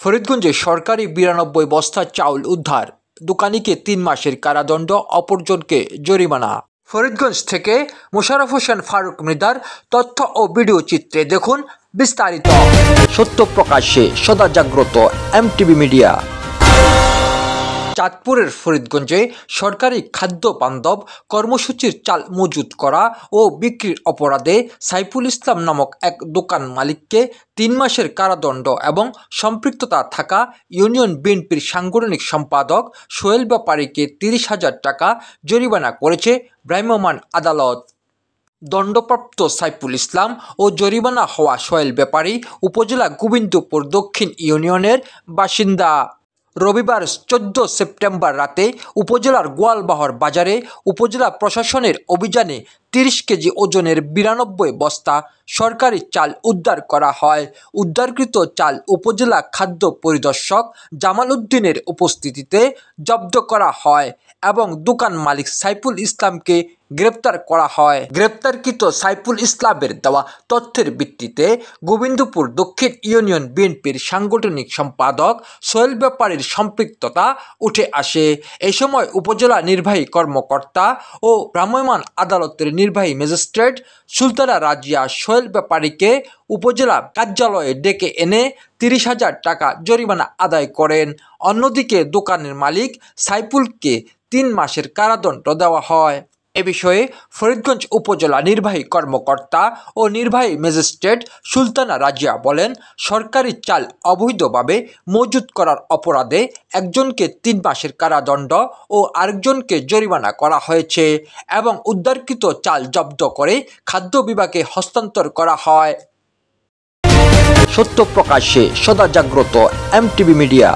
ফরিদগঞ্জে সরকারি ৯২ বস্তা চাউল উদ্ধার, দোকানিকে ৩ মাসের কারাদণ্ড, অপরজনকে জরিমানা। ফরিদগঞ্জ থেকে মোশাররফ হোসেন ফারুক মৃধার তথ্য ও ভিডিও চিত্রে দেখুন বিস্তারিত। সত্য প্রকাশ্যে সদা জাগ্রত এমটিভি মিডিয়া। চাঁদপুরের ফরিদগঞ্জে সরকারি খাদ্য বান্ধব কর্মসূচির চাল মজুত করা ও বিক্রির অপরাধে সাইফুল ইসলাম নামক এক দোকান মালিককে ৩ মাসের কারাদণ্ড এবং সম্পৃক্ততা থাকা ইউনিয়ন বিএনপির সাংগঠনিক সম্পাদক সোহেল ব্যাপারীকে ৩০,০০০ টাকা জরিমানা করেছে ভ্রাম্যমাণ আদালত। দণ্ডপ্রাপ্ত সাইফুল ইসলাম ও জরিমানা হওয়া সোহেল ব্যাপারী উপজেলা গোবিন্দপুর দক্ষিণ ইউনিয়নের বাসিন্দা। রবিবার ১৪ সেপ্টেম্বর রাতে উপজেলার গোয়ালবাহর বাজারে উপজেলা প্রশাসনের অভিযানে ৩০ কেজি ওজনের ৯২ বস্তা সরকারি চাল উদ্ধার করা হয়। উদ্ধারকৃত চাল উপজেলা খাদ্য পরিদর্শক জামাল উদ্দিনের উপস্থিতিতে জব্দ করা হয় এবং দোকান মালিক সাইফুল ইসলামকে গ্রেপ্তার করা হয়। গ্রেপ্তারকৃত সাইফুল ইসলামের দেওয়া তথ্যের ভিত্তিতে গোবিন্দপুর দক্ষিণ ইউনিয়ন বিএনপির সাংগঠনিক সম্পাদক সোহেল ব্যাপারীর সম্পৃক্ততা উঠে আসে। এই সময় উপজেলা নির্বাহী কর্মকর্তা ও ভ্রাম্যমাণ আদালতের নির্বাহী ম্যাজিস্ট্রেট সুলতানা রাজিয়া সোহেল ব্যাপারীকে উপজেলা কার্যালয়ে ডেকে এনে ৩০,০০০ টাকা জরিমানা আদায় করেন। অন্যদিকে দোকানের মালিক সাইফুলকে ৩ মাসের কারাদণ্ড দেওয়া হয়। এ বিষয়ে ফরিদগঞ্জ উপজেলা নির্বাহী কর্মকর্তা ও নির্বাহী ম্যাজিস্ট্রেট সুলতানা রাজিয়া বলেন, সরকারি চাল অবৈধভাবে মজুত করার অপরাধে একজনকে ৩ মাসের কারাদণ্ড ও আরেকজনকে জরিমানা করা হয়েছে এবং উদ্ধারকৃত চাল জব্দ করে খাদ্য বিভাগে হস্তান্তর করা হয়। সত্য প্রকাশ্যে সদা জাগ্রত এমটিভি মিডিয়া।